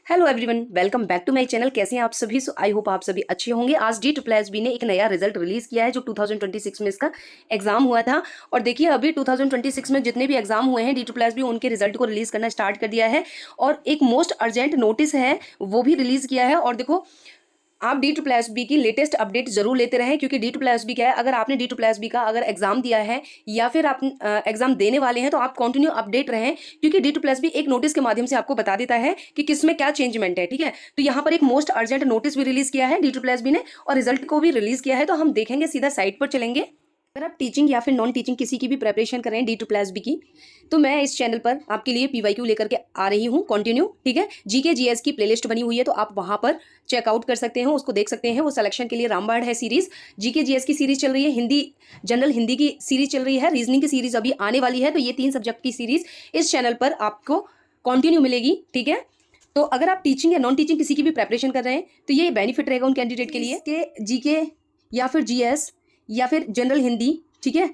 Hello everyone, welcome back to my channel. कैसे हैं आप सभी? आई होप आप सभी अच्छे होंगे। आज DSSB ने एक नया रिजल्ट रिलीज किया है जो 2026 में इसका एग्जाम हुआ था। और देखिए अभी 2026 में जितने भी एग्जाम हुए हैं DSSB उनके रिजल्ट को रिलीज करना स्टार्ट कर दिया है और एक मोस्ट अर्जेंट नोटिस है वो भी रिलीज किया है। और देखो आप DSSB की लेटेस्ट अपडेट जरूर लेते रहें, क्योंकि DSSB क्या है, अगर आपने DSSB का अगर एग्जाम दिया है या फिर आप एग्जाम देने वाले हैं तो आप कंटिन्यू अपडेट रहें, क्योंकि DSSB एक नोटिस के माध्यम से आपको बता देता है कि किसमें क्या चेंजमेंट है। ठीक है, तो यहाँ पर एक मोस्ट अर्जेंट नोटिस भी रिलीज किया है DSSB ने और रिजल्ट को भी रिलीज किया है। तो हम देखेंगे, सीधा साइट पर चलेंगे। अगर आप टीचिंग या फिर नॉन टीचिंग किसी की भी प्रेपरेशन कर रहे हैं DSSB की, तो मैं इस चैनल पर आपके लिए PYQ लेकर के आ रही हूँ कंटिन्यू। ठीक है, GK GS की प्लेलिस्ट बनी हुई है, तो आप वहां पर चेकआउट कर सकते हैं, उसको देख सकते हैं। वो सिलेक्शन के लिए रामबाण है सीरीज, GK GS की सीरीज चल रही है, हिंदी जनरल हिंदी की सीरीज चल रही है, रीजनिंग की सीरीज अभी आने वाली है। तो ये 3 सब्जेक्ट की सीरीज इस चैनल पर आपको कंटिन्यू मिलेगी। ठीक है, तो अगर आप टीचिंग या नॉन टीचिंग किसी की भी प्रेपरेशन कर रहे हैं तो ये बेनिफिट रहेगा उन कैंडिडेट के लिए कि GK या फिर GS या फिर जनरल हिंदी, ठीक है,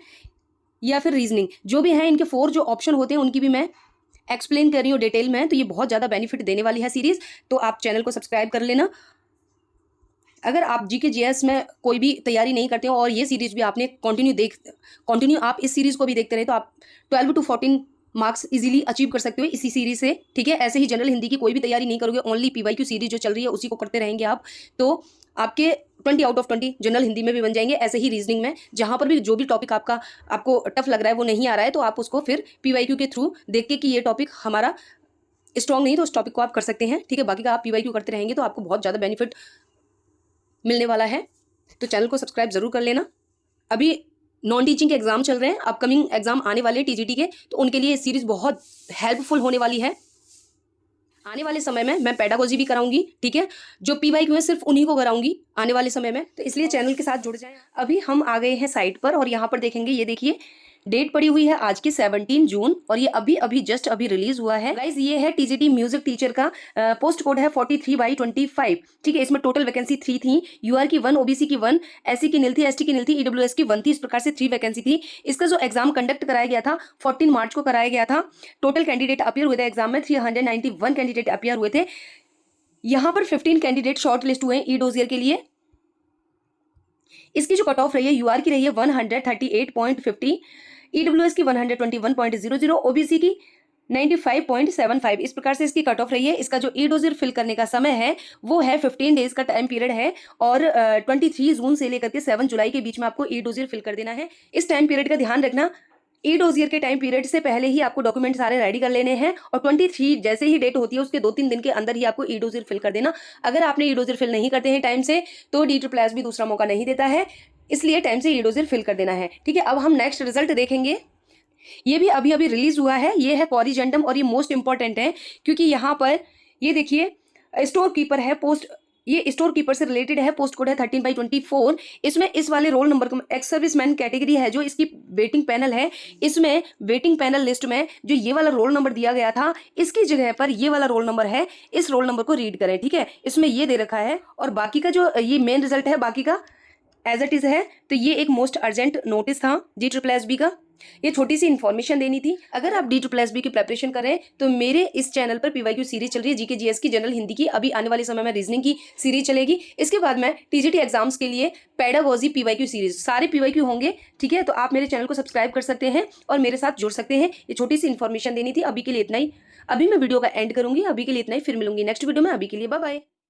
या फिर रीजनिंग, जो भी है इनके 4 जो ऑप्शन होते हैं उनकी भी मैं एक्सप्लेन कर रही हूँ डिटेल में। तो ये बहुत ज़्यादा बेनिफिट देने वाली है सीरीज, तो आप चैनल को सब्सक्राइब कर लेना। अगर आप GK GS में कोई भी तैयारी नहीं करते हो और ये सीरीज भी आपने कंटिन्यू आप इस सीरीज को भी देखते रहे, तो आप 12 to 14 मार्क्स इजीली अचीव कर सकते हो इसी सीरीज से। ठीक है, ऐसे ही जनरल हिंदी की कोई भी तैयारी नहीं करोगे, ओनली PYQ सीरीज जो चल रही है उसी को करते रहेंगे आप, तो आपके 20 out of 20 जनरल हिंदी में भी बन जाएंगे। ऐसे ही रीजनिंग में जहां पर भी जो भी टॉपिक आपको टफ लग रहा है, वो नहीं आ रहा है, तो आप उसको फिर PYQ के थ्रू देख के कि ये टॉपिक हमारा स्ट्रॉन्ग नहीं, तो उस टॉपिक को आप कर सकते हैं। ठीक है, बाकी का आप PYQ करते रहेंगे तो आपको बहुत ज़्यादा बेनिफिट मिलने वाला है। तो चैनल को सब्सक्राइब जरूर कर लेना। अभी नॉन टीचिंग के एग्जाम चल रहे हैं, अपकमिंग एग्जाम आने वाले TGT के, तो उनके लिए सीरीज बहुत हेल्पफुल होने वाली है। आने वाले समय में मैं पेडागोजी भी कराऊंगी। ठीक है, जो PYQ है सिर्फ उन्हीं को कराऊंगी आने वाले समय में, तो इसलिए चैनल के साथ जुड़ जाएं। अभी हम आ गए हैं साइट पर और यहाँ पर देखेंगे, ये देखिए डेट पड़ी हुई है आज की 17 जून और ये अभी जस्ट अभी रिलीज हुआ है। गाइज ये है TGT म्यूजिक टीचर का पोस्ट कोड है 43/25। ठीक है, इसमें टोटल वैकेंसी 3 थी। UR की 1, OBC की 1, SC की नील थी, ST की नील थी, EWS की 1 थी। इस प्रकार से 3 वैकेंसी थी। इसका जो एग्जाम कंडक्ट कराया गया था 14 मार्च को कराया गया था। टोटल कैंडिडेट अपियर हुए थे एग्जाम में 391 कैंडिडेट अपियर हुए थे। यहाँ पर 15 कैंडिडेट शॉर्ट लिस्ट हुए ई डोजियर के लिए। इसकी जो कट ऑफ रही है UR की रही है 138.50, EWS की 121.00, OBC की 95.75। इस प्रकार से इसकी कट ऑफ रही है। इसका जो ई डोजियर फिल करने का समय है वो है 15 डेज का टाइम पीरियड है और 23 जून से लेकर के 7 जुलाई के बीच में आपको ई डोजियर फिल कर देना है। इस टाइम पीरियड का ध्यान रखना, ई डोजियर के टाइम पीरियड से पहले ही आपको डॉक्यूमेंट सारे रेडी कर लेने हैं और 23 जैसे ही डेट होती है उसके 2-3 दिन के अंदर ही आपको ई डोजियर फिल कर देना। अगर आपने ई डोजियर फिल नहीं करते हैं टाइम से तो DSSB दूसरा मौका नहीं देता है, इसलिए टाइम से ई डोजियर फिल कर देना है। ठीक है, अब हम नेक्स्ट रिजल्ट देखेंगे। ये भी अभी रिलीज हुआ है, ये है कॉरिजेंडम और ये मोस्ट इंपॉर्टेंट है, क्योंकि यहाँ पर ये देखिए स्टोर कीपर है, पोस्ट ये स्टोर कीपर से रिलेटेड है, पोस्ट कोड है 13/24। इसमें इस वाले रोल नंबर को एक्स सर्विसमैन कैटेगरी है जो इसकी वेटिंग पैनल है, इसमें वेटिंग पैनल लिस्ट में जो ये वाला रोल नंबर दिया गया था इसकी जगह पर ये वाला रोल नंबर है, इस रोल नंबर को रीड करें। ठीक है, इसमें ये दे रखा है और बाकी का जो ये मेन रिजल्ट है बाकी का एज इट इज है। तो ये एक मोस्ट अर्जेंट नोटिस था DSSB का, ये छोटी सी इन्फॉर्मेशन देनी थी। अगर आप DSSB की प्रेपरेशन करें तो मेरे इस चैनल पर PYQ सीरीज चल रही है, GK GS की, जनरल हिंदी की, अभी आने वाले समय में रीजनिंग की सीरीज चलेगी। इसके बाद में TGT एग्जाम्स के लिए पेडागोजी PYQ सीरीज, सारे PYQ होंगे। ठीक है, तो आप मेरे चैनल को सब्सक्राइब कर सकते हैं और मेरे साथ जुड़ सकते हैं। ये छोटी सी इन्फॉर्मेशन देनी थी, अभी के लिए इतना ही। अभी मैं वीडियो का एंड करूंगी, अभी के लिए इतना ही, फिर मिलूंगी नेक्स्ट वीडियो में। अभी के लिए बाय बाय।